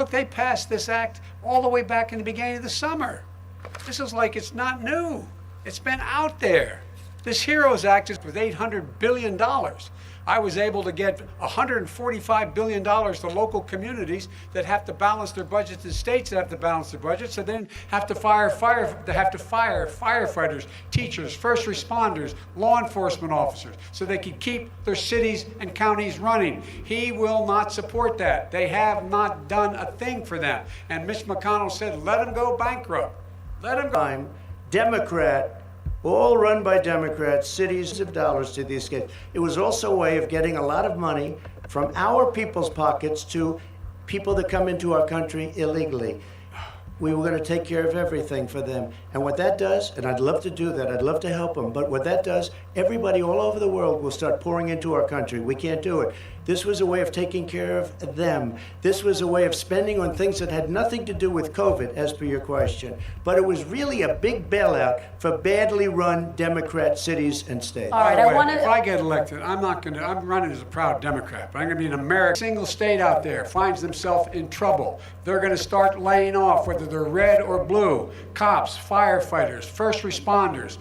Look, they passed this act all the way back in the beginning of the summer. This is like it's not new. It's been out there. This HEROES Act is with $800 billion. I was able to get $145 billion to local communities that have to balance their budgets and states that have to balance their budgets, and then have to fire firefighters, teachers, first responders, law enforcement officers, so they can keep their cities and counties running. He will not support that. They have not done a thing for them. And Mitch McConnell said, let them go bankrupt. Let them go. Democrat, all run by Democrats, cities of dollars to these kids. It was also a way of getting a lot of money from our people's pockets to people that come into our country illegally. We were going to take care of everything for them. And what that does, and I'd love to do that, I'd love to help them, but what that does, everybody all over the world will start pouring into our country. We can't do it. This was a way of taking care of them. This was a way of spending on things that had nothing to do with COVID, as per your question. But it was really a big bailout for badly run Democrat cities and states. All right, if I get elected, I'm running as a proud Democrat, but I'm going to be an American. Single state out there finds themselves in trouble. They're going to start laying off, whether they're red or blue, cops, firefighters, first responders,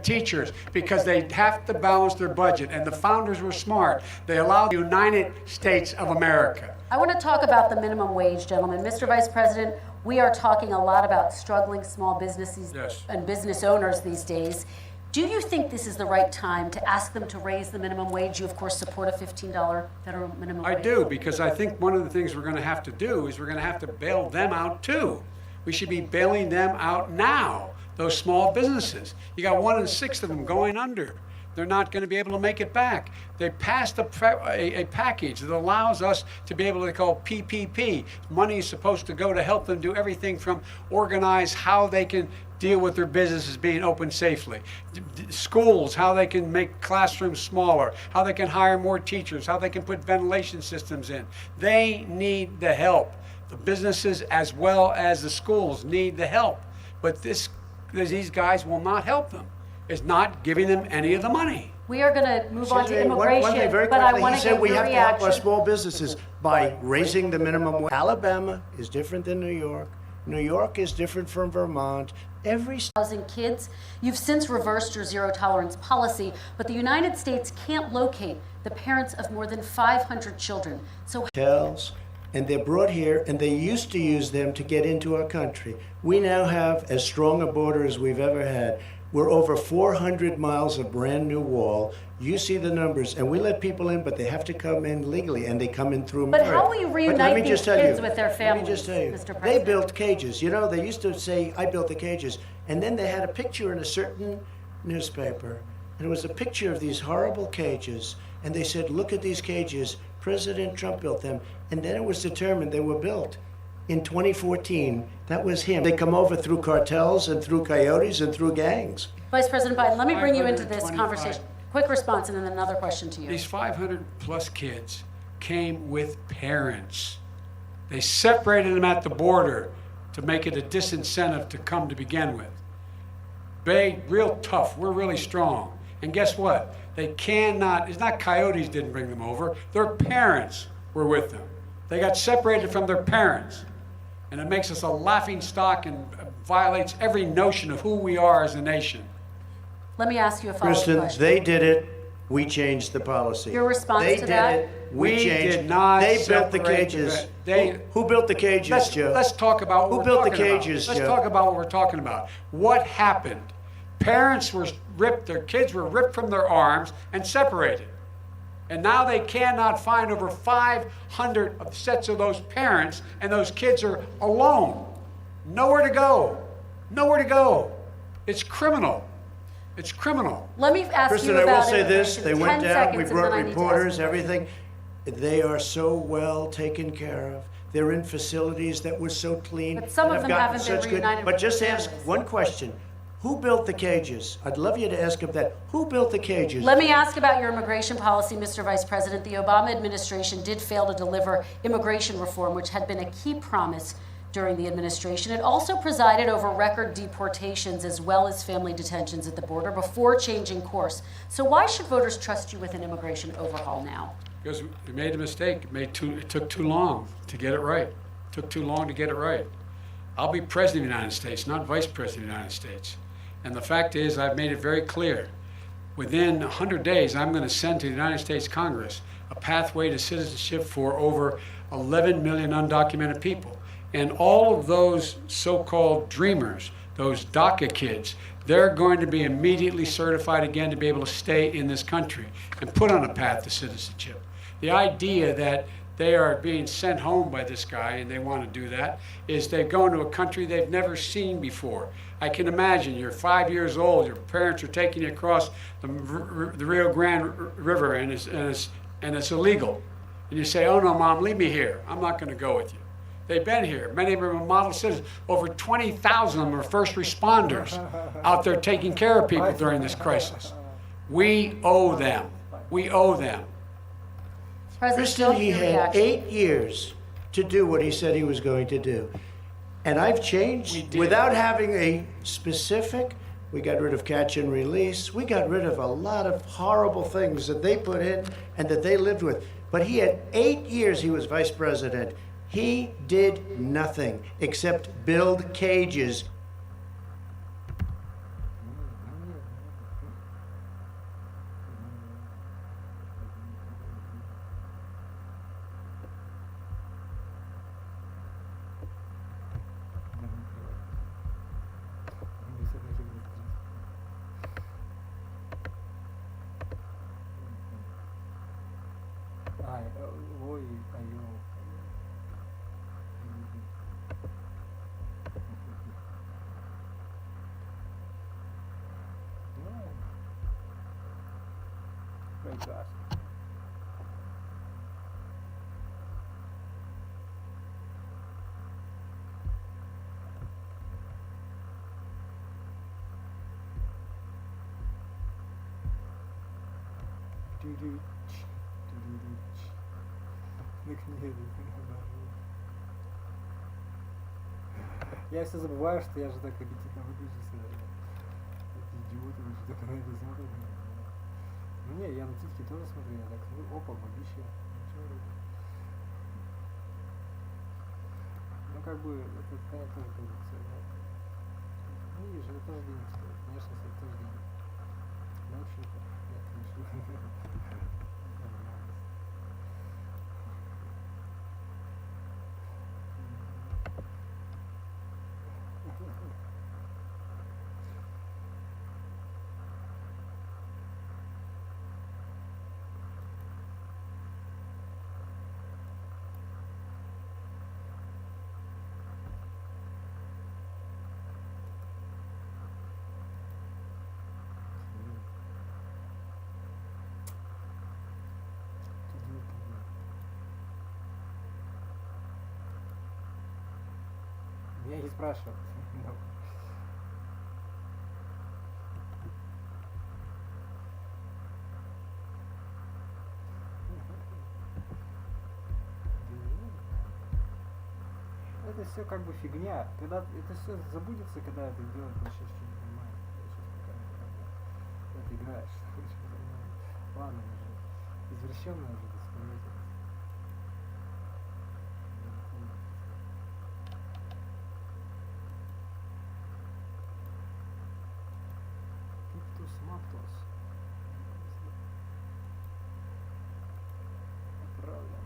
teachers, because they have to balance their budget. And the founders were smart. They allowed the United States of America. I want to talk about the minimum wage, gentlemen. Mr. Vice President, we are talking a lot about struggling small businesses and business owners these days. Do you think this is the right time to ask them to raise the minimum wage? You, of course, support a $15 federal minimum wage. I do, because I think one of the things we're going to have to do is we're going to have to bail them out, too. We should be bailing them out now, those small businesses. You got 1 in 6 of them going under. They're not going to be able to make it back. They passed a package that allows us to be able to call PPP. Money is supposed to go to help them do everything from organize how they can deal with their businesses being open safely. Schools, how they can make classrooms smaller, how they can hire more teachers, how they can put ventilation systems in. They need the help. The businesses as well as the schools need the help. But these guys will not help them. It's not giving them any of the money. We are going to move on to immigration, one thing very but I quickly, want he to said get we your have to help our reaction. small businesses by raising the minimum wage. Alabama is different than New York. New York is different from Vermont. Every 1,000 kids. You've since reversed your zero tolerance policy, but the United States can't locate the parents of more than 500 children. So hotels, and they're brought here, and they used to use them to get into our country. We now have as strong a border as we've ever had. We're over 400 miles of brand new wall. You see the numbers, and we let people in, but they have to come in legally, and they come in through But merit. how will you reunite these kids with their families, Let me just tell you, Mr. President? they built cages. You know, they used to say, I built the cages, and then they had a picture in a certain newspaper, and it was a picture of these horrible cages, and they said, look at these cages. President Trump built them, and then it was determined they were built. In 2014, that was him. They come over through cartels and through coyotes and through gangs. Vice President Biden, let me bring you into this conversation. Quick response and then another question to you. These 500 plus kids came with parents. They separated them at the border to make it a disincentive to come to begin with. Real tough, we're really strong. And guess what? They cannot, it's not coyotes didn't bring them over, their parents were with them. They got separated from their parents. And it makes us a laughing stock and violates every notion of who we are as a nation. Let me ask you a follow-up Kristen, question. they did it. We changed the policy. Your response they to that? They did it. We changed. Did not They built the separate cages. the- Who built the cages, Joe? Let's talk about what Who we're built the talking about. cages, Let's Joe? talk about what we're talking about. What happened? Parents were ripped, their kids were ripped from their arms and separated. And now they cannot find over 500 sets of those parents, and those kids are alone. Nowhere to go. Nowhere to go. It's criminal. It's criminal. Let me ask Kristen, you I will about say this. immigration. They went 10 down. seconds We and brought then I need to reporters, ask you. everything. They are so well taken care of. They're in facilities that were so clean. But some and of have them gotten haven't been such reunited But with just their ask families. one question. Who built the cages? I'd love you to ask him that. Who built the cages? Let me ask about your immigration policy, Mr. Vice President. The Obama administration did fail to deliver immigration reform, which had been a key promise during the administration. It also presided over record deportations as well as family detentions at the border before changing course. So why should voters trust you with an immigration overhaul now? Because we made a mistake. It took too long to get it right. Took too long to get it right. I'll be president of the United States, not vice president of the United States. And the fact is, I've made it very clear. Within 100 days, I'm going to send to the United States Congress a pathway to citizenship for over 11 million undocumented people. And all of those so-called dreamers, those DACA kids, they're going to be immediately certified again to be able to stay in this country and put on a path to citizenship. The idea that they are being sent home by this guy, and they want to do that, is they go into a country they've never seen before. I can imagine you're 5 years old, your parents are taking you across the Rio Grande River, and it's illegal. And you say, oh no, Mom, leave me here. I'm not going to go with you. They've been here. Many of them are model citizens. Over 20,000 of them are first responders out there taking care of people during this crisis. We owe them. We owe them. Kristen, he had 8 years to do what he said he was going to do. And I've changed without having a specific. We got rid of catch and release. We got rid of a lot of horrible things that they put in and that they lived with. But he had 8 years he was vice president. He did nothing except build cages. Прекрасно. Я все забываю, что я же так аппетитно выгляжу. Эти идиоты, что так на это смотрят. Ну не, я на титьки тоже смотрю, я так, ну, опа, бабище. Ну как бы, это понятно тоже продукция, да. Ну видишь, это тоже денег стоит, конечно, это тоже денег. Научника, нет, ничего. Я не спрашивал. Это все как бы фигня. Когда это все забудется, когда это делать начнешь, что не понимаю. Я сейчас пока не понимаю. Это играешь. Ладно, уже извращенная уже исполнитель. Матос. Отправлен.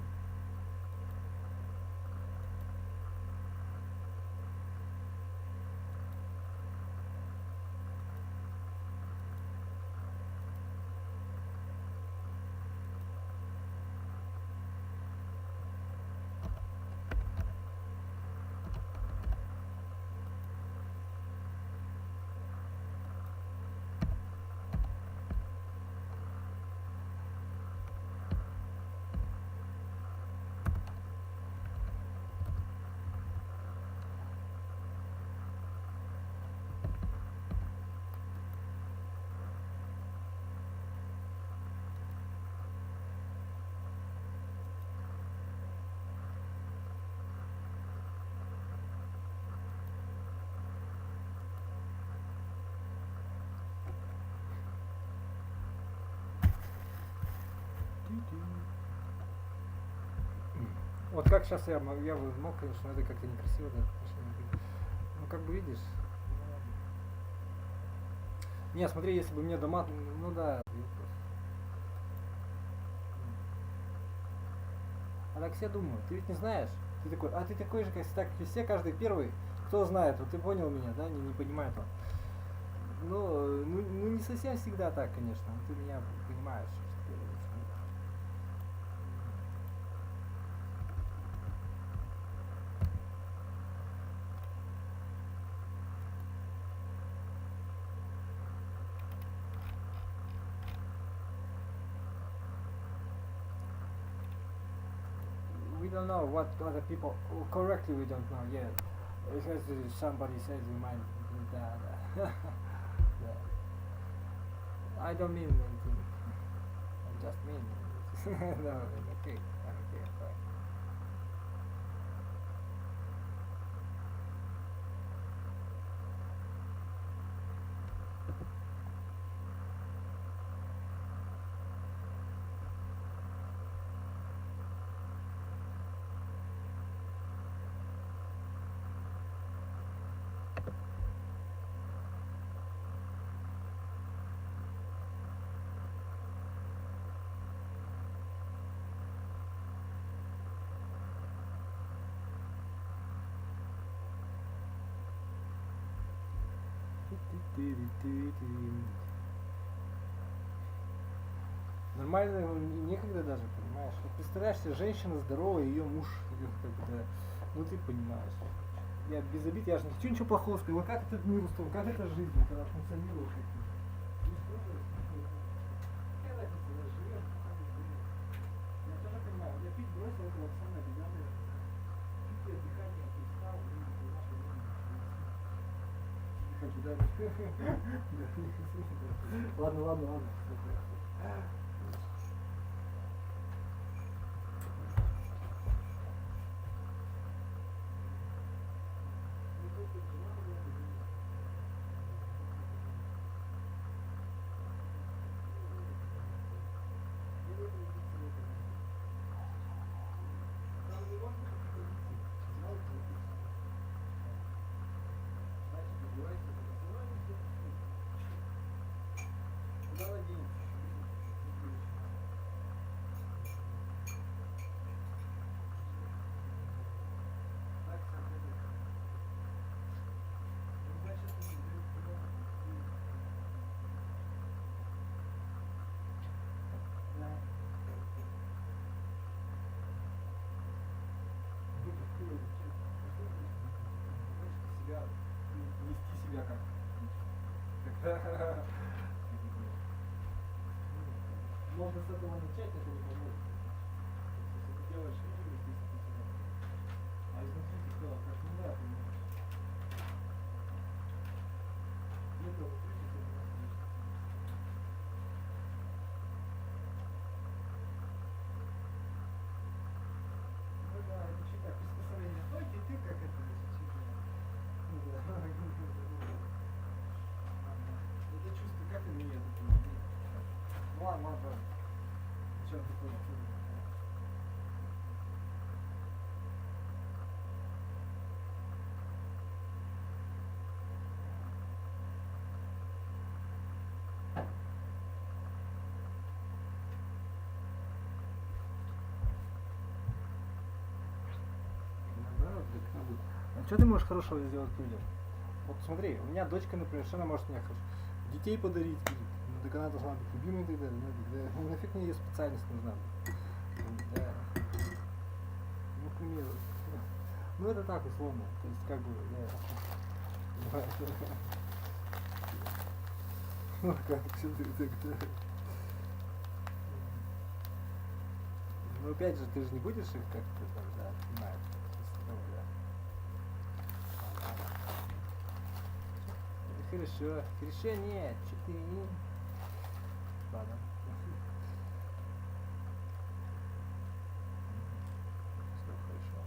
Вот как сейчас я бы мог, конечно, это как-то некрасиво, да, ну как бы видишь. Не, смотри, если бы мне дома, ну да. А так все думают, ты ведь не знаешь, ты такой, а ты такой же, как и все, каждый первый, кто знает, вот ты понял меня, да, не понимает он. Ну не совсем всегда так, конечно, ты меня понимаешь. We don't know what other people correctly. We don't know. Yeah, because somebody says we might do that. Yeah. I don't mean anything. I just mean. No, I'm okay. I'm okay. I'm fine. Нормально, некогда даже, понимаешь? Вот представляешь себе, женщина здоровая, ее муж, как бы, да, ну ты понимаешь. Я без обид, я же не хочу ничего плохого сказать. Вот как этот мир устроен, как эта жизнь, когда функционирует. Какая разница, я живем, я тоже понимаю, я пить бросил, это вот самое беда, чуть дыхание перестал, ладно. Вести себя как можно с этого начать, это не поможет. Если ты делаешь видео, здесь ты себя. А изнутри ты сказал, как не да, понимаешь. Где-то вот видишь, это у нас есть. Ну да, это чуть так, приспособление. Стойте, ты как это, если чуть. Ну да, это чувство, как и мне это понимаешь. Ладно. Что такое? А что ты можешь хорошего сделать людям? Вот смотри, у меня дочка, например, что она может мне детей подарить, ну, так она должна быть любимой и так далее. Ну, нафиг мне ее специальность нужна. Да. Ну, к примеру. Ну, это так условно. То есть, как бы, да. Ну, как все так. Ну, опять же, ты же не будешь их как-то там, да, понимаешь. Хорошо, нет, что ты не... Ладно. Все хорошо.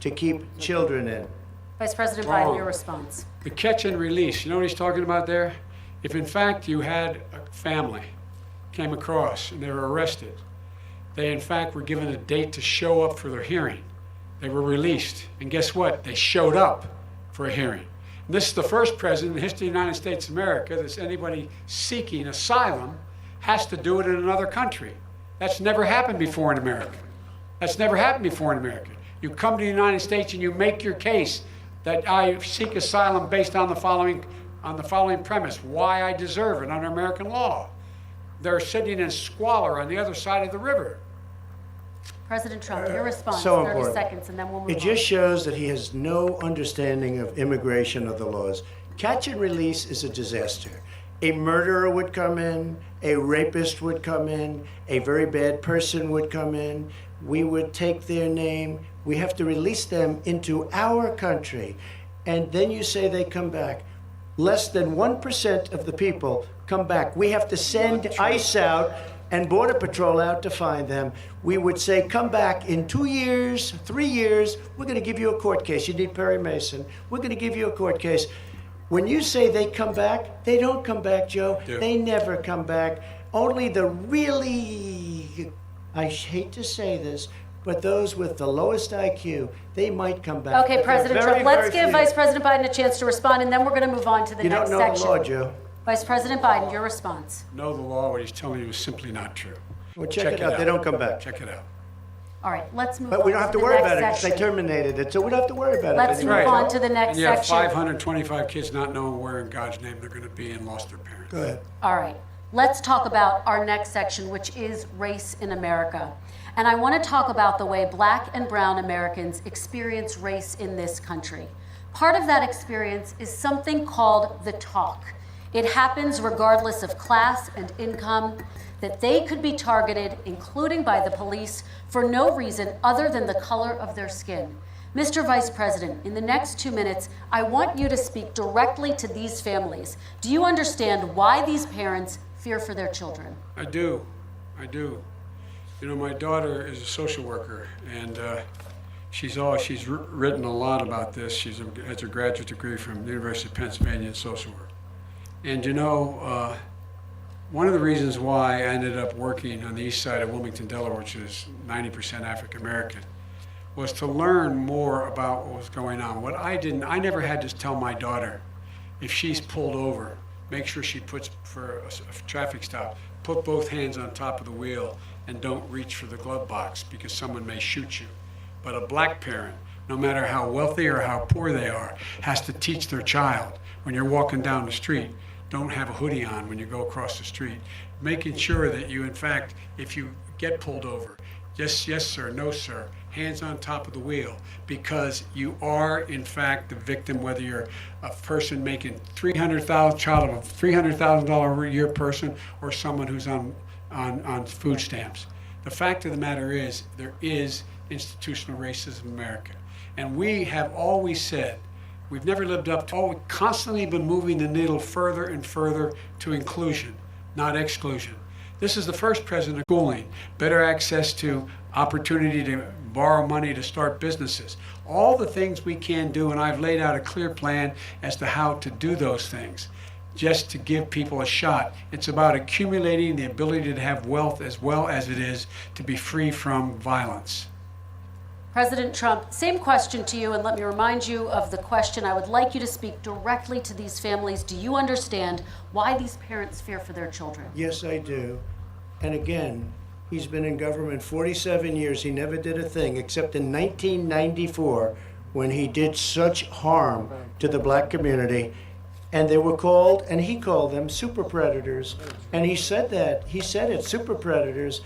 to keep children in. Vice President Wrong. Biden, your response. The catch and release, you know what he's talking about there? If in fact you had a family came across and they were arrested, they in fact were given a date to show up for their hearing. They were released, and guess what? They showed up for a hearing. And this is the first president in the history of the United States of America that anybody seeking asylum has to do it in another country. That's never happened before in America. That's never happened before in America. You come to the United States and you make your case that I seek asylum based on the following premise: why I deserve it under American law. They're sitting in squalor on the other side of the river. President Trump, your response, So 30 important. seconds, and then we'll move It on. just shows that he has no understanding of immigration or the laws. Catch and release is a disaster. A murderer would come in, a rapist would come in, a very bad person would come in. We would take their name. We have to release them into our country. And then you say they come back. Less than 1% of the people come back. We have to send ICE out and Border Patrol out to find them. We would say, come back in 2 years, 3 years. We're going to give you a court case. You need Perry Mason. We're going to give you a court case. When you say they come back, they don't come back, Joe. Yeah. They never come back. Only the really, I hate to say this, but those with the lowest IQ, they might come back. Okay, But they're President very, Trump, let's very give few. Vice President Biden a chance to respond, and then we're going to move on to the You next don't know section. the law, Joe. Vice President Biden, your response. Know the law, what he's telling you is simply not true. Well, check it out. They don't come back. Check it out. All right, let's move on But we don't have to the worry next about it because they section. terminated it, so we don't have to worry about Let's it move anymore. on to the next And you have section. 525 kids not knowing where in God's name they're going to be and lost their parents. Go ahead. All right, let's talk about our next section, which is race in America. And I want to talk about the way Black and brown Americans experience race in this country. Part of that experience is something called the talk. It happens regardless of class and income, that they could be targeted, including by the police, for no reason other than the color of their skin. Mr. Vice President, in the next 2 minutes, I want you to speak directly to these families. Do you understand why these parents fear for their children? I do. I do. You know, my daughter is a social worker, and she's written a lot about this. She has a graduate degree from the University of Pennsylvania in social work. And you know, one of the reasons why I ended up working on the east side of Wilmington, Delaware, which is 90% African American, was to learn more about what was going on. I never had to tell my daughter, if she's pulled over, make sure she puts, for a traffic stop, put both hands on top of the wheel and don't reach for the glove box because someone may shoot you. But a black parent, no matter how wealthy or how poor they are, has to teach their child when you're walking down the street, don't have a hoodie on when you go across the street. Making sure that you, in fact, if you get pulled over, yes, yes, sir, no, sir, hands on top of the wheel, because you are, in fact, the victim, whether you're a person making child of a $300,000 a year person or someone who's on food stamps. The fact of the matter is, there is institutional racism in America. And we have always said, we've never lived up to, we've constantly been moving the needle further and further to inclusion, not exclusion. This is the first president of schooling, better access to opportunity to borrow money to start businesses. All the things we can do, and I've laid out a clear plan as to how to do those things, just to give people a shot. It's about accumulating the ability to have wealth as well as it is to be free from violence. President Trump, same question to you, and let me remind you of the question. I would like you to speak directly to these families. Do you understand why these parents fear for their children? Yes, I do. And again, he's been in government 47 years. He never did a thing except in 1994 when he did such harm to the black community. And they were called, and he called them super predators. And he said that. He said it, super predators.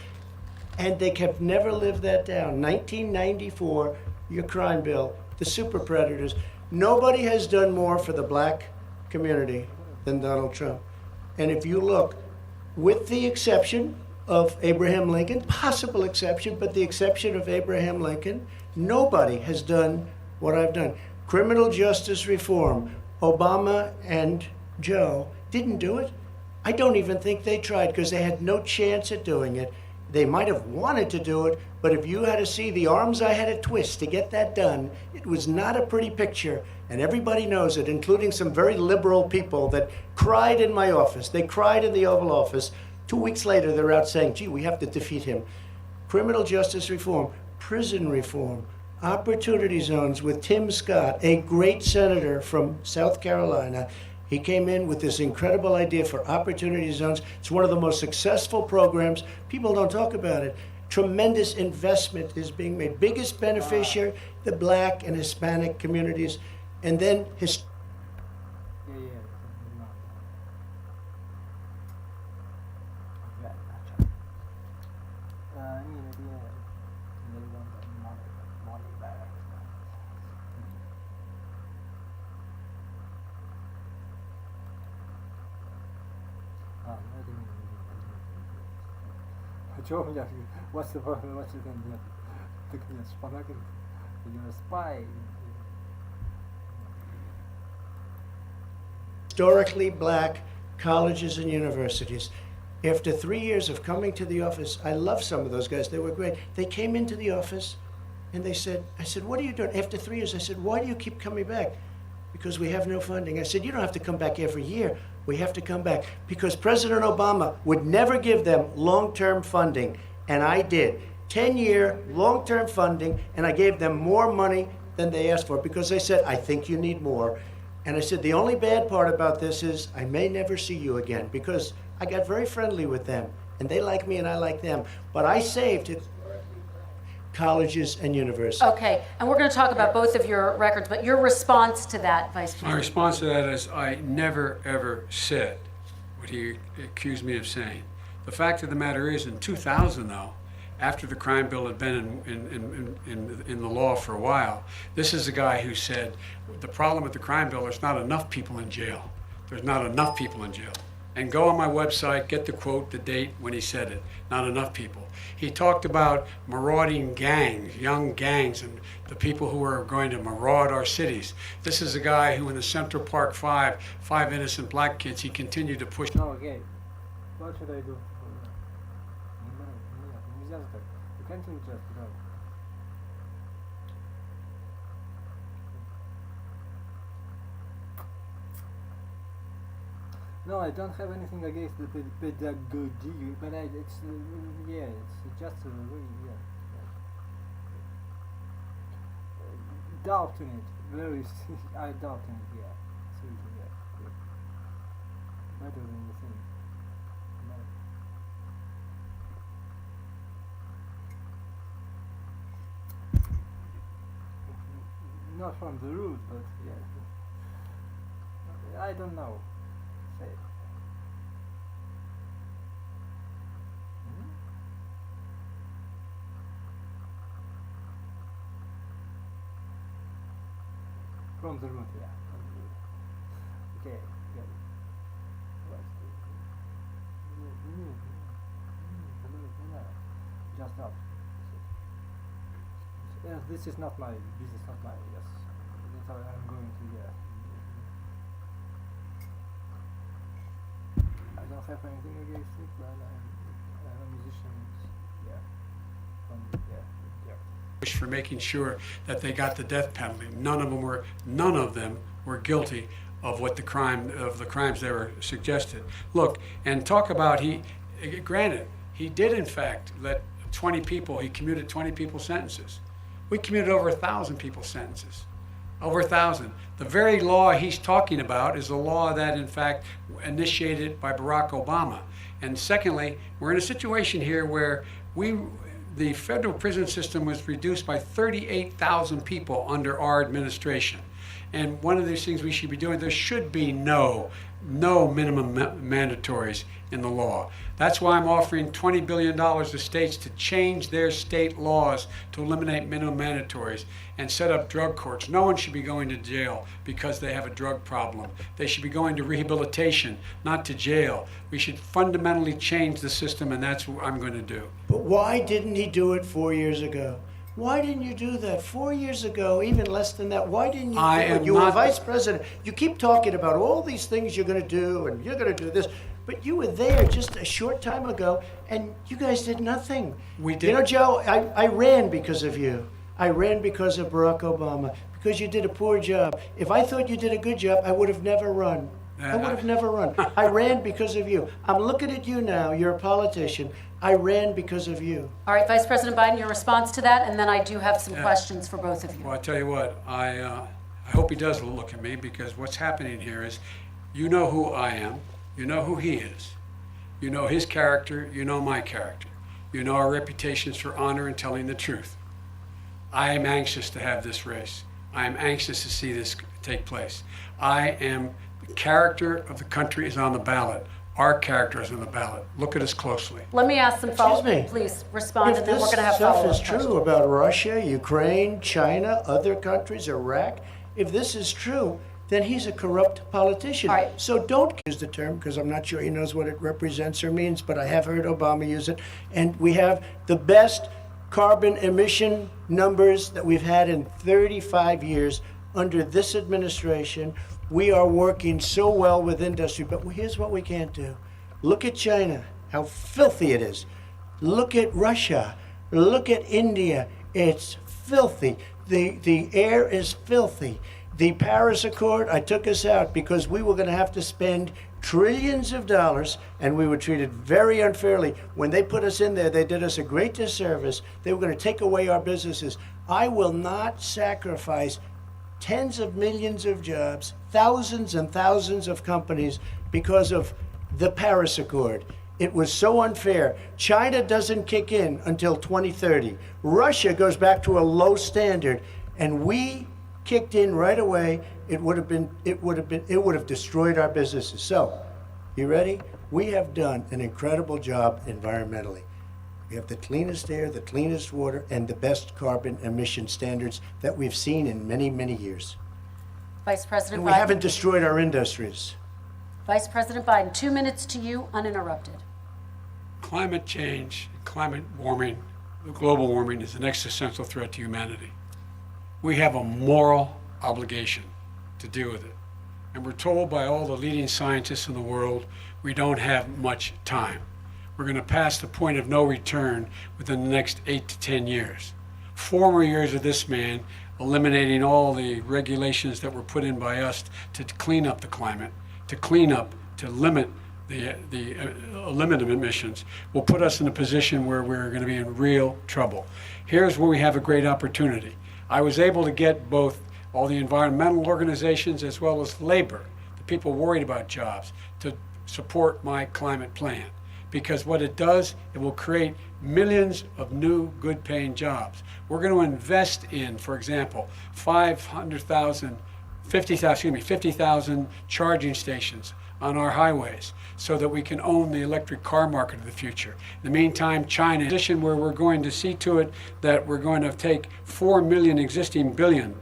And they have never lived that down. 1994, your crime bill, the super predators. Nobody has done more for the black community than Donald Trump. And if you look, with the exception of Abraham Lincoln, possible exception, but the exception of Abraham Lincoln, nobody has done what I've done. Criminal justice reform, Obama and Joe didn't do it. I don't even think they tried because they had no chance at doing it. They might have wanted to do it, But if you had to see the arms I had to twist to get that done, it was not a pretty picture. And everybody knows it, including some very liberal people that cried in my office. They cried in the Oval Office. 2 weeks later, they're out saying, gee, we have to defeat him. Criminal justice reform, prison reform, opportunity zones with Tim Scott, a great senator from South Carolina. He came in with this incredible idea for opportunity zones. It's one of the most successful programs. People don't talk about it. Tremendous investment is being made. Biggest beneficiary, the Black and Hispanic communities. And then his Чего у меня? What's the нет? Так нет, шпанакин, you're a spy. historically black colleges and universities. After 3 years of coming to the office, I love some of those guys. They were great. They came into the office and they said, I said, what are you doing? After 3 years, I said, why do you keep coming back? Because we have no funding. I said, you don't have to come back every year. We have to come back because President Obama would never give them long-term funding, and I did. 10-year long-term funding, and I gave them more money than they asked for because they said, I think you need more. And I said, the only bad part about this is I may never see you again because I got very friendly with them, and they like me and I like them. But I saved it. Colleges and universities. Okay, and we're going to talk about both of your records, but your response to that, Vice My President? response to that is I never, ever said what he accused me of saying. The fact of the matter is, in 2000, though, after the crime bill had been in the law for a while, this is a guy who said, the problem with the crime bill, there's not enough people in jail. There's not enough people in jail. And go on my website, get the quote, the date when he said it. Not enough people. He talked about marauding gangs, young gangs, and the people who are going to maraud our cities. This is a guy who in the Central Park five innocent black kids, he continued to push. No, okay. What should I do? Нельзя так. You can't do just without. No, I don't have anything against the pedagogy, but it's yeah, it's just a really doubt in it. Very, I doubt in it. Yeah, seriously, yeah. Better than you think. Not from the root, but yeah. I don't know. Say it. From the root, yeah. From the root. Okay, good. Just up. Yes, this is not my business, not my, yes. That's how I'm going to, yeah. I don't have anything against it, but I'm a musician, yeah. For making sure that they got the death penalty. None of them were guilty of the crimes they were suggested. Look, and talk about granted, he did in fact let 20 people, he commuted 20 people's sentences. We commuted over 1,000 people's sentences. Over 1,000. The very law he's talking about is a law that in fact initiated by Barack Obama. And secondly, we're in a situation here where the federal prison system was reduced by 38,000 people under our administration. And one of these things we should be doing, there should be no minimum mandatories in the law. That's why I'm offering $20 billion to states to change their state laws to eliminate minimum mandatories and set up drug courts. No one should be going to jail because they have a drug problem. They should be going to rehabilitation, not to jail. We should fundamentally change the system, and that's what I'm going to do. But why didn't he do it 4 years ago? Why didn't you do that 4 years ago, even less than that? Why didn't you do it? You were vice president. You keep talking about all these things you're going to do, and you're going to do this. But you were there just a short time ago, and you guys did nothing. We did. You know, Joe, I ran because of you. I ran because of Barack Obama, because you did a poor job. If I thought you did a good job, I would have never run. I would have never run. I ran because of you. I'm looking at you now. You're a politician. I ran because of you. All right, Vice President Biden, your response to that, and then I do have some questions for both of you. Well, I tell you what, I hope he does look at me, because what's happening here is, you know who I am, you know who he is, you know his character, you know my character, you know our reputations for honor and telling the truth. I am anxious to have this race. I am anxious to see this take place. The character of the country is on the ballot. Our character is on the ballot. Look at us closely. Let me ask some follow-up. Excuse me. Please respond, If and then this we're going to have stuff follow-up is true questions. about Russia, Ukraine, China, other countries, Iraq, if this is true, then he's a corrupt politician. All right. So don't use the term, because I'm not sure he knows what it represents or means, but I have heard Obama use it. And we have the best carbon emission numbers that we've had in 35 years under this administration. We are working so well with industry, but here's what we can't do. Look at China, how filthy it is. Look at Russia. Look at India. It's filthy. The air is filthy. The Paris Accord, I took us out because we were going to have to spend trillions of dollars, and we were treated very unfairly. When they put us in there, they did us a great disservice. They were going to take away our businesses. I will not sacrifice tens of millions of jobs, thousands and thousands of companies because of the Paris Accord. It was so unfair. China doesn't kick in until 2030. Russia goes back to a low standard, and we kicked in right away. It would have destroyed our businesses. So, you ready? We have done an incredible job environmentally. We have the cleanest air, the cleanest water, and the best carbon emission standards that we've seen in many, many years. Vice President And we Biden. haven't destroyed our industries. Vice President Biden, 2 minutes to you, uninterrupted. Climate change, climate warming, global warming is an existential threat to humanity. We have a moral obligation to deal with it. And we're told by all the leading scientists in the world, we don't have much time. We're going to pass the point of no return within the next 8 to 10 years. 4 more years of this man eliminating all the regulations that were put in by us to clean up the climate, to limit limit emissions, will put us in a position where we're going to be in real trouble. Here's where we have a great opportunity. I was able to get both all the environmental organizations as well as labor, the people worried about jobs, to support my climate plan. Because what it does, it will create millions of new good-paying jobs. We're going to invest in, for example, 50,000 charging stations on our highways so that we can own the electric car market of the future. In the meantime, China, in a position where we're going to see to it that we're going to take 4 million existing buildings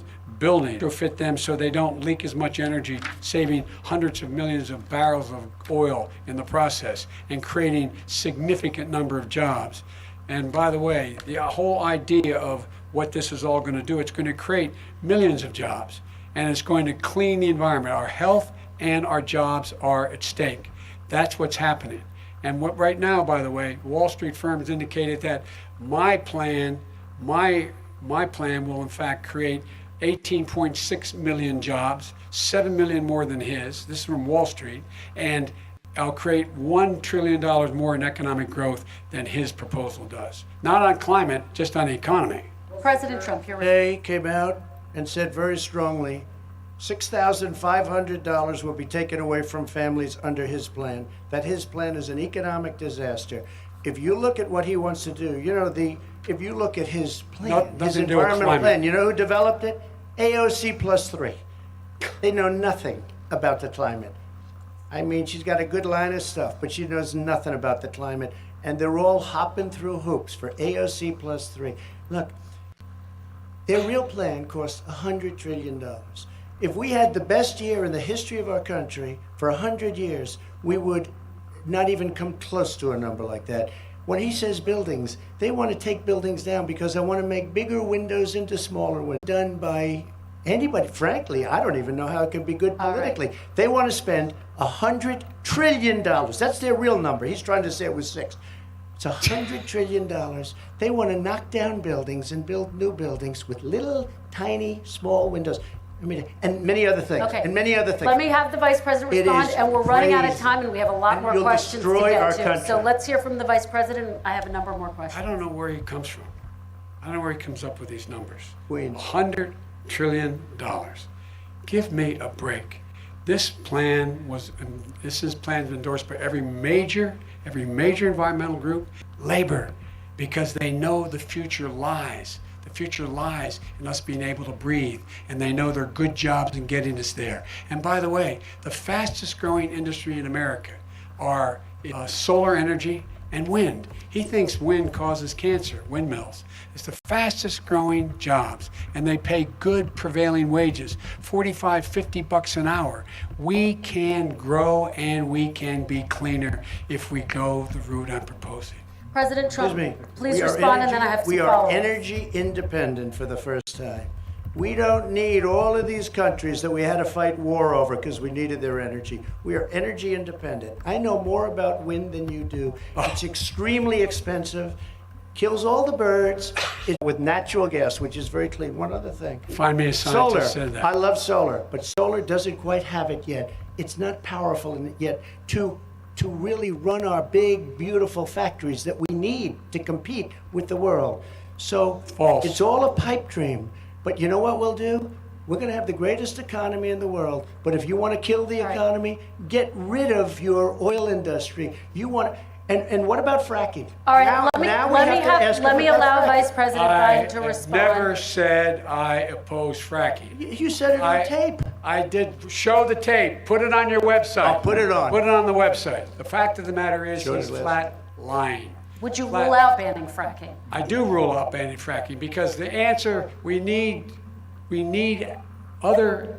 to fit them so they don't leak as much energy, saving hundreds of millions of barrels of oil in the process and creating significant number of jobs. And by the way, the whole idea of what this is all going to do, it's going to create millions of jobs, and it's going to clean the environment. Our health and our jobs are at stake. That's what's happening. And what right now, by the way, Wall Street firms indicated that my plan will in fact create 18.6 million jobs, 7 million more than his. This is from Wall Street. And I'll create $1 trillion more in economic growth than his proposal does. Not on climate, just on the economy. President Trump, your They came out and said very strongly, $6,500 will be taken away from families under his plan, that his plan is an economic disaster. If you look at what he wants to do, if you look at his plan, Nothing his to do with environmental climate. plan, you know who developed it? AOC +3. They know nothing about the climate. I mean, she's got a good line of stuff, but she knows nothing about the climate. And they're all hopping through hoops for AOC +3. Look, their real plan costs $100 trillion. If we had the best year in the history of our country for 100 years, we would not even come close to a number like that. When he says buildings, they want to take buildings down because they want to make bigger windows into smaller windows. Done by anybody, frankly, I don't even know how it can be good All right. politically. They want to spend $100 trillion. That's their real number. He's trying to say it was 6. It's $100 trillion. They want to knock down buildings and build new buildings with little, tiny, small windows. I mean, and many other things. Okay. And many other things. Let me have the Vice President It respond, is and we're running out of crazy. time, and we have a lot And more you'll questions to destroy get our to. country. So let's hear from the Vice President. I have a number more questions. I don't know where he comes from. I don't know where he comes up with these numbers. Queens. $100 trillion. Give me a break. This plan is endorsed by every major environmental group, labor, because they know the future lies. The future lies in us being able to breathe, and they know there are good jobs in getting us there. And by the way, the fastest growing industry in America are solar energy and wind. He thinks wind causes cancer, windmills. It's the fastest growing jobs, and they pay good prevailing wages, $45, $50 an hour. We can grow and we can be cleaner if we go the route I'm proposing. President Trump, Excuse me. please We are respond, and then I have some We are follow-ups. energy independent for the first time. We don't need all of these countries that we had to fight war over because we needed their energy. We are energy independent. I know more about wind than you do. It's extremely expensive, kills all the birds. It's with natural gas, which is very clean. One other thing. Find me a Solar. scientist who said that. I love solar, but solar doesn't quite have it yet. It's not powerful yet to really run our big, beautiful factories that we need to compete with the world. So False. It's all a pipe dream. But you know what we'll do? We're going to have the greatest economy in the world. But if you want to kill the All right. economy, get rid of your oil industry. You want, and what about fracking? All right, Now let me ask let him me about allow fracking. Vice President I Biden to respond. never said I oppose fracking. You said it on tape. I did show the tape. Put it on your website. I'll put it on. Put it on the website. The fact of the matter is Sure he's it is. flat lying. Would you Flat- rule out banning fracking? I do rule out banning fracking because the answer we need other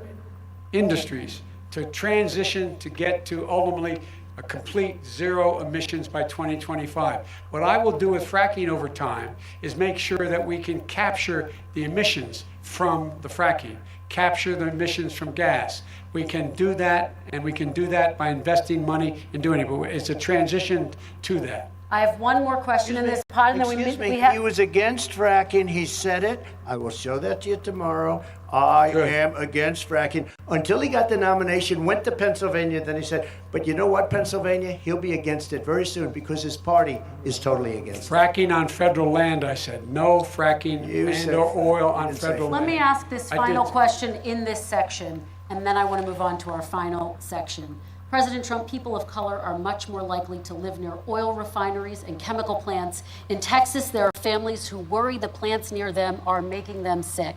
industries to transition to get to ultimately a complete zero emissions by 2025. What I will do with fracking over time is make sure that we can capture the emissions from the fracking, capture the emissions from gas. We can do that, and we can do that by investing money and doing it. But it's a transition to that. I have one more question in this pod, and then Excuse me, we have. he was against fracking. He said it. I will show that to you tomorrow. I Good. am against fracking. Until he got the nomination, went to Pennsylvania, then he said, but you know what, Pennsylvania? He'll be against it very soon because his party is totally against it. Fracking on federal land, I said. No fracking You and said or oil you on didn't say federal Let land. me ask this I final did. question in this section, and then I want to move on to our final section. President Trump, people of color are much more likely to live near oil refineries and chemical plants. In Texas, there are families who worry the plants near them are making them sick.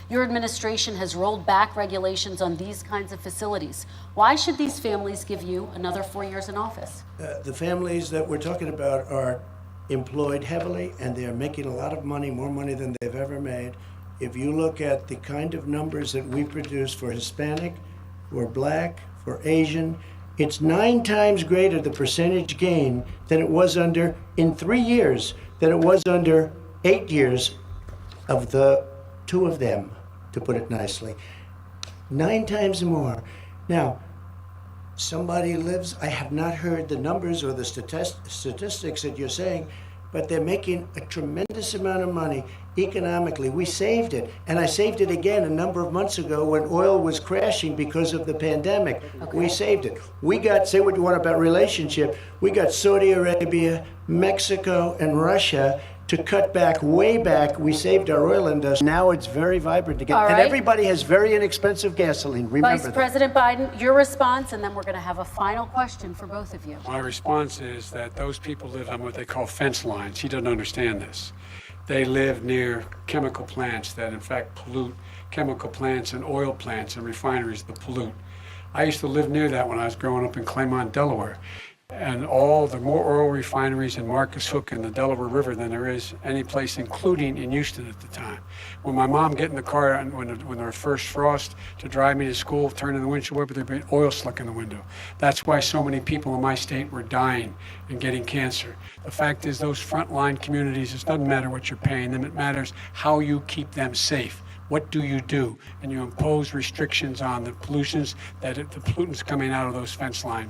Your administration has rolled back regulations on these kinds of facilities. Why should these families give you another 4 years in office? The families that we're talking about are employed heavily, and they're making a lot of money, more money than they've ever made. If you look at the kind of numbers that we produce for Hispanic, for Black, for Asian, it's 9 times greater the percentage gain than it was under, in 3 years, than it was under 8 years of the 2 of them, to put it nicely. 9 times more. Now, somebody lives, I have not heard the numbers or the statistics that you're saying, but they're making a tremendous amount of money economically. We saved it, and I saved it again a number of months ago when oil was crashing because of the pandemic. We saved it. We got, say what you want about relationship, we got Saudi Arabia, Mexico, and Russia to cut back, way back. We saved our oil industry. Now it's very vibrant again. All And right. everybody has very inexpensive gasoline. Remember Vice that. President Biden, your response, and then we're going to have a final question for both of you. My response is that those people live on what they call fence lines. He doesn't understand this. They live near chemical plants that in fact pollute, chemical plants and oil plants and refineries that pollute. I used to live near that when I was growing up in Claymont, Delaware. And all the more oil refineries in Marcus Hook and the Delaware River than there is any place, including in Houston at the time. When my mom get in the car and when there was first frost to drive me to school, turning the windshield wiper, there'd be oil slick in the window. That's why so many people in my state were dying and getting cancer. The fact is those frontline communities, it doesn't matter what you're paying them, it matters how you keep them safe. What do you do? And you impose restrictions on the pollutions the pollutants coming out of those fence line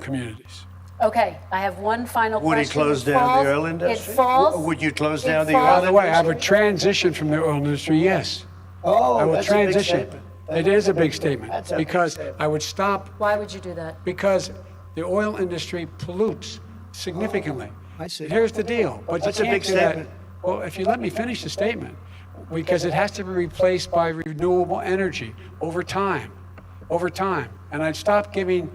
communities. Okay, I have one final Would he question. close It down falls- the oil industry? It falls. Would you close it down the falls- oil By the way, I industry? would transition from the oil industry, yes. Oh, I will that's a big transition. statement. It is a big statement, That's a big because statement. I would stop, Why would you do that? because the oil industry pollutes significantly. I see. Here's the deal, but you That's a can't big do that. statement. Well, if you let me finish the statement, because it has to be replaced by renewable energy over time, And I'd stop giving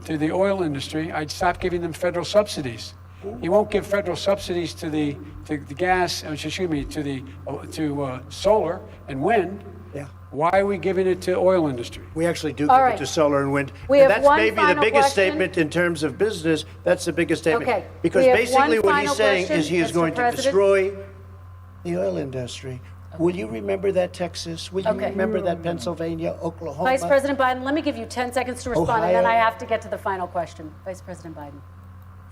to the oil industry, I'd stop giving them federal subsidies. You won't give federal subsidies to the gas, excuse me, to solar and wind. Yeah. Why are we giving it to oil industry? We actually do All give right. it to solar and wind. We And have that's one maybe the final biggest question. statement in terms of business. That's the biggest statement. Okay. Because We have basically one what final he's saying question, is he is Mr. going to President. destroy the oil industry. Will you remember that, Texas? Will you Okay. remember that, Pennsylvania, Oklahoma? Vice President Biden, let me give you 10 seconds to respond, and then Ohio. I have to get to the final question. Vice President Biden.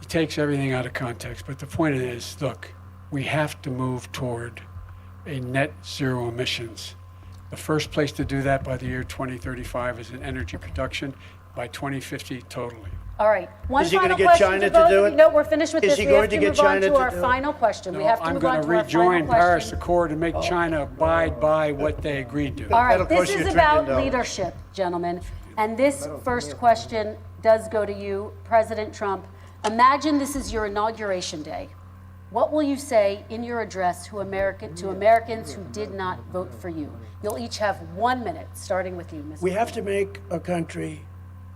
He takes everything out of context, but the point is, look, we have to move toward a net zero emissions. The first place to do that by the year 2035 is in energy production, by 2050 totally. All right. One Is he final gonna get question China to both do of it? you. No, we're finished with Is this. he We going have to to get move on China to to our do it? final question. We No, have to I'm move going on to to our rejoin final Paris question. Accord and make China abide by what they agreed to. All right, That'll this cost you is $1 about trillion. leadership, gentlemen. And this first question does go to you, President Trump. Imagine this is your inauguration day. What will you say in your address to Americans who did not vote for you? You'll each have 1 minute, starting with you, Mr. We have to make a country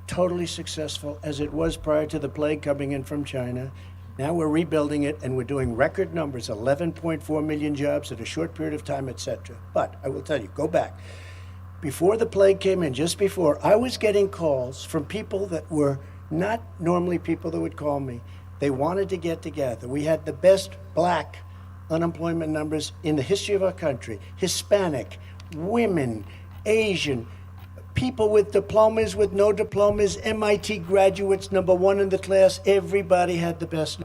totally successful as it was prior to the plague coming in from China. Now we're rebuilding it and we're doing record numbers, 11.4 million jobs in a short period of time, etc. But I will tell you, go back. Before the plague came in, just before, I was getting calls from people that were not normally people that would call me. They wanted to get together. We had the best black unemployment numbers in the history of our country. Hispanic, women, Asian, people with diplomas, with no diplomas, MIT graduates, #1 in the class. Everybody had the best.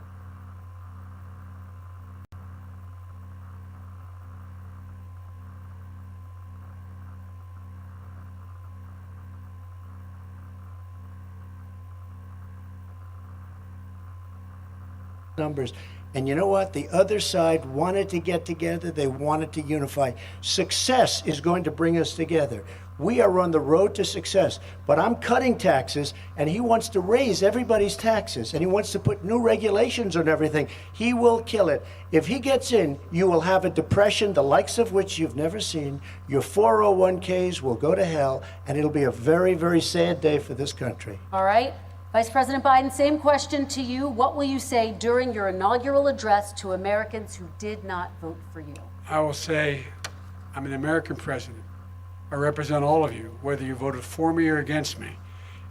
Numbers. And you know what? The other side wanted to get together. They wanted to unify. Success is going to bring us together. We are on the road to success. But I'm cutting taxes, and he wants to raise everybody's taxes, and he wants to put new regulations on everything. He will kill it. If he gets in, you will have a depression, the likes of which you've never seen. Your 401ks will go to hell, and it'll be a very, very sad day for this country. All right. Vice President Biden, same question to you. What will you say during your inaugural address to Americans who did not vote for you? I will say, I'm an American president. I represent all of you, whether you voted for me or against me.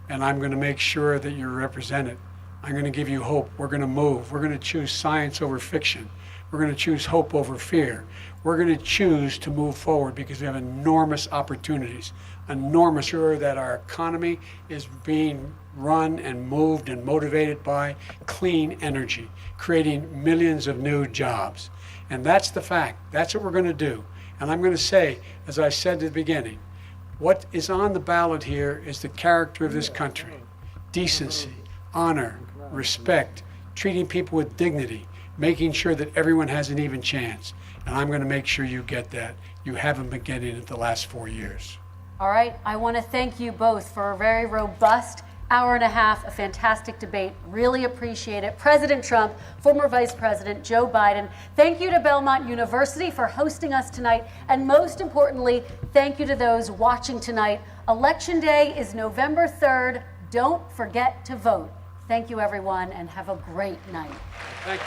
And I'm going to make sure that you're represented. I'm going to give you hope. We're going to move. We're going to choose science over fiction. We're going to choose hope over fear. We're going to choose to move forward because we have enormous opportunities. Enormous. Sure that our economy is being run and moved and motivated by clean energy, creating millions of new jobs. And that's the fact. That's what we're going to do. And I'm going to say, as I said at the beginning, what is on the ballot here is the character of this country. Decency, honor, respect, treating people with dignity, making sure that everyone has an even chance. And I'm going to make sure you get that. You haven't been getting it the last 4 years. All right. I want to thank you both for a very robust hour and a half, a fantastic debate. Really appreciate it. President Trump, former Vice President Joe Biden, thank you to Belmont University for hosting us tonight. And most importantly, thank you to those watching tonight. Election Day is November 3rd. Don't forget to vote. Thank you, everyone, and have a great night. Thank you.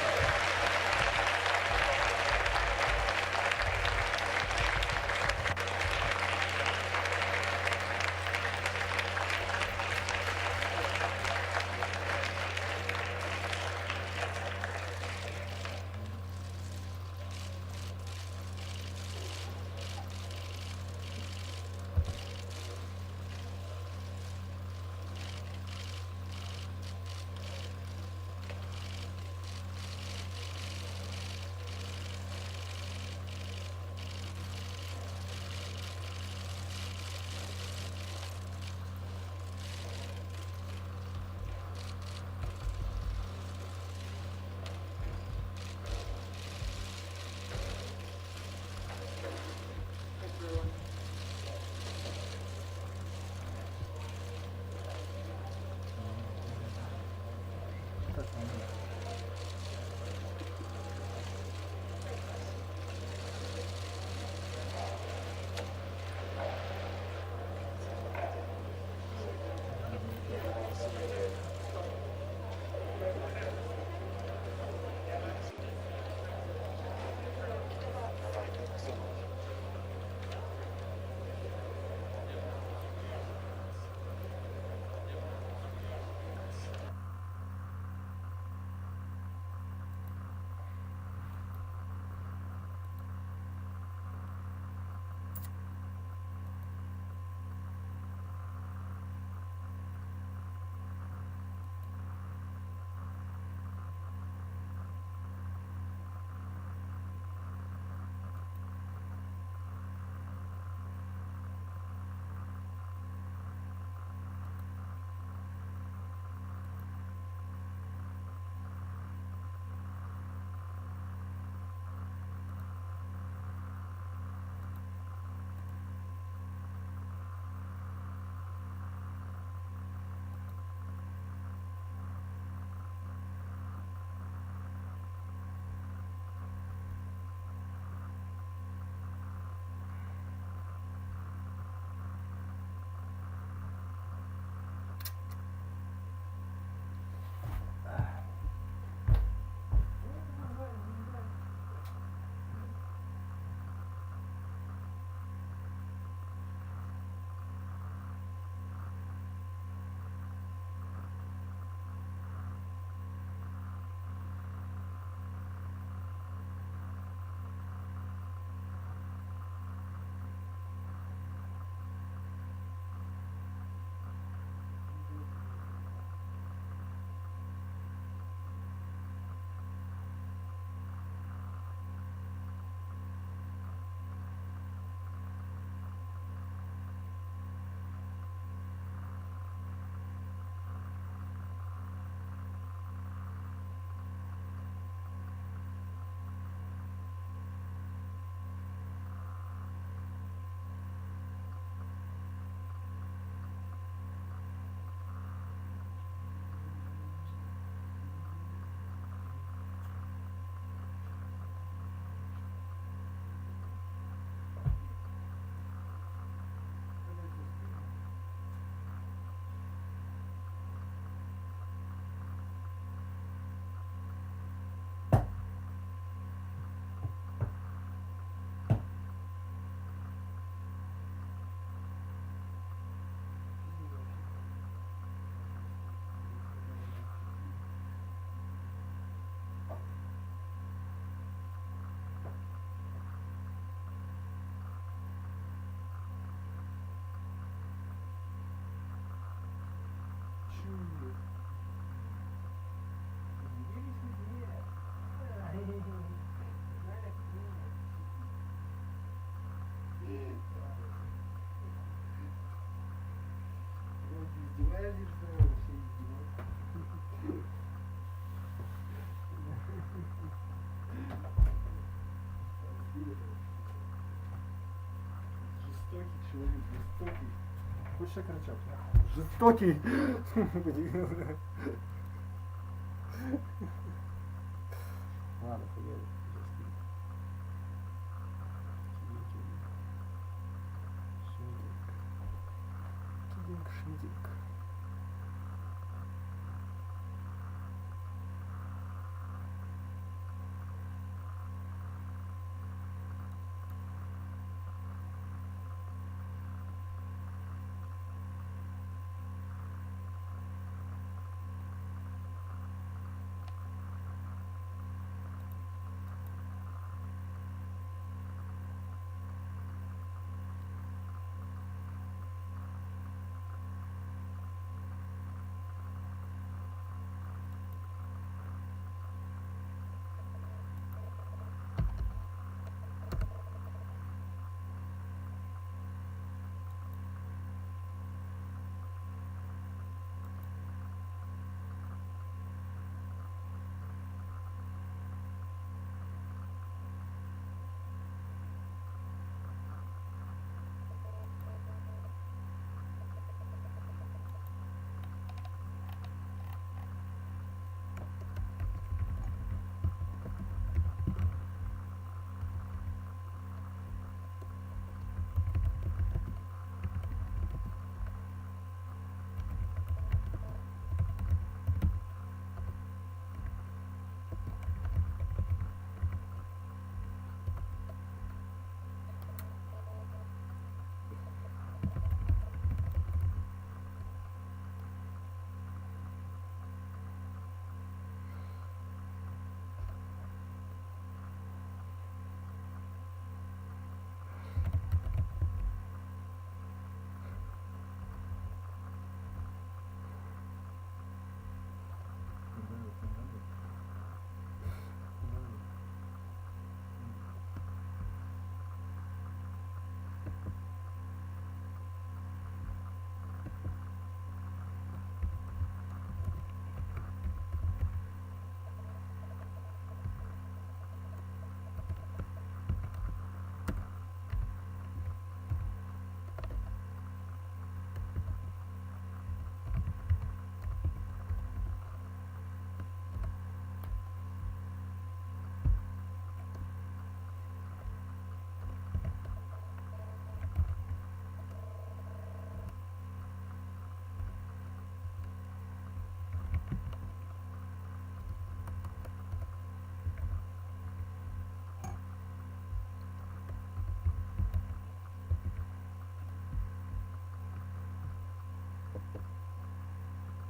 Жестокий человек, жестокий. Хочешь окорочок? Жестокий. Ладно, поедем. Кидинг, шмидинг.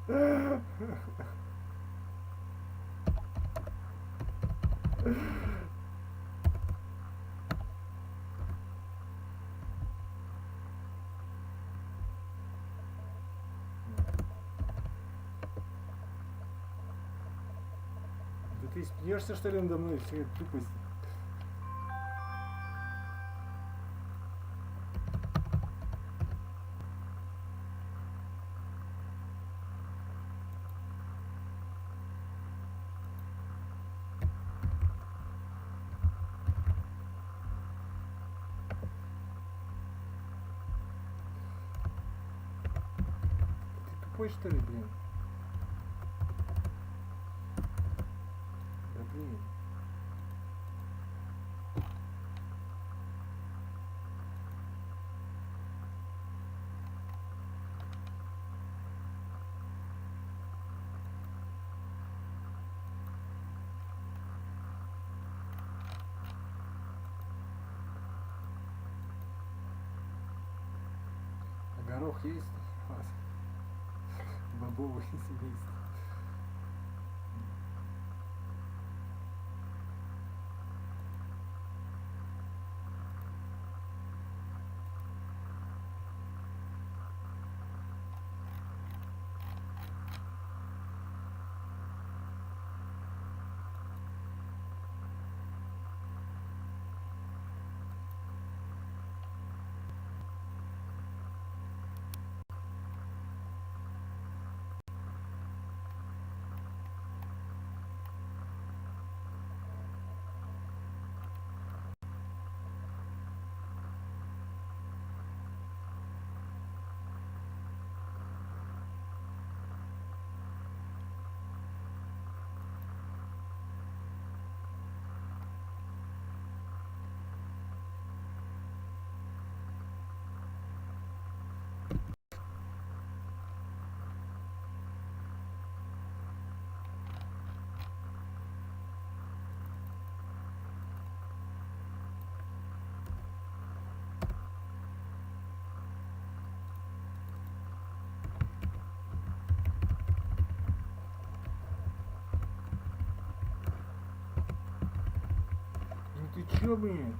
Да ты смеешься, что ли, надо мной? Все это тупость. Ты тупой, что ли, блин? Да блин. А горох есть? У вас? Бобовое семейство. ёбни.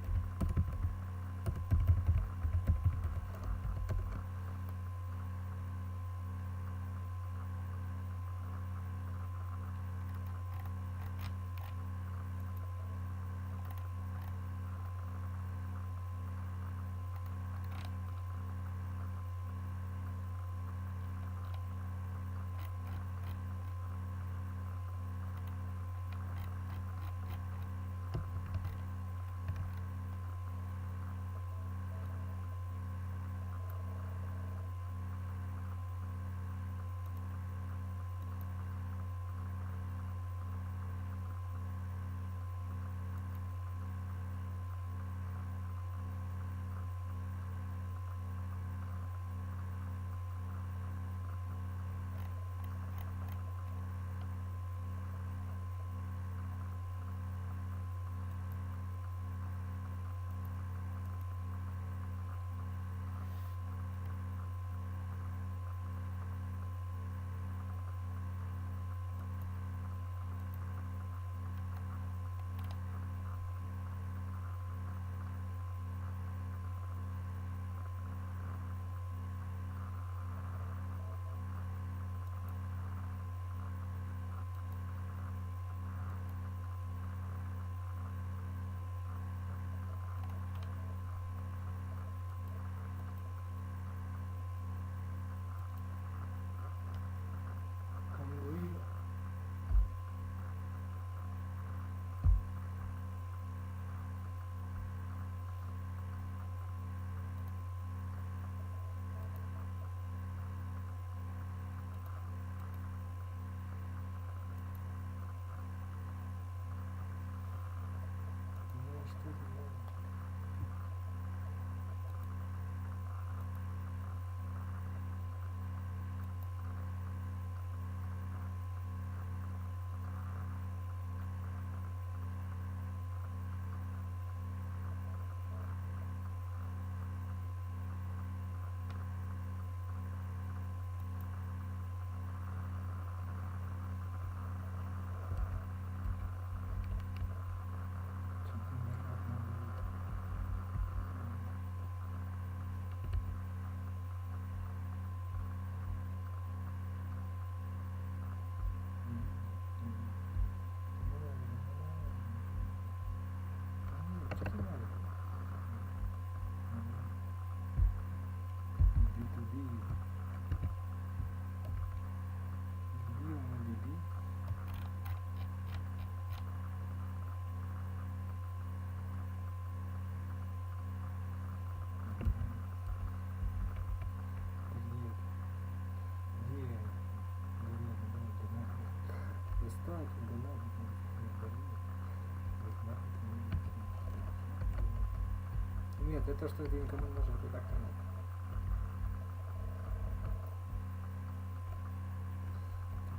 Нет, это что это никому не нужно, это так надо.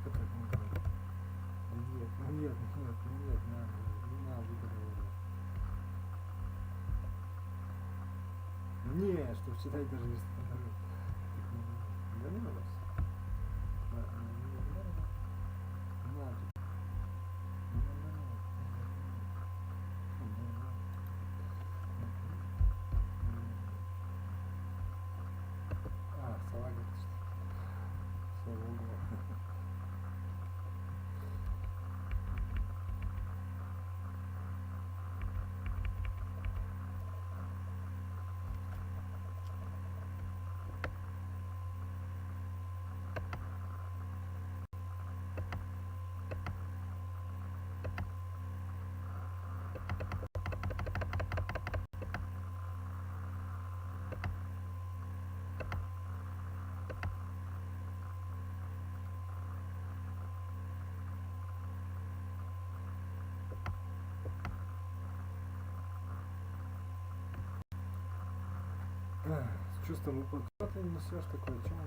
Только так не говори. Нет, не надо говорить. Не, чтобы читать даже если не говорю. Да не надо. Не надо. С чувством выполнения. Что ты несешь такое? Чем он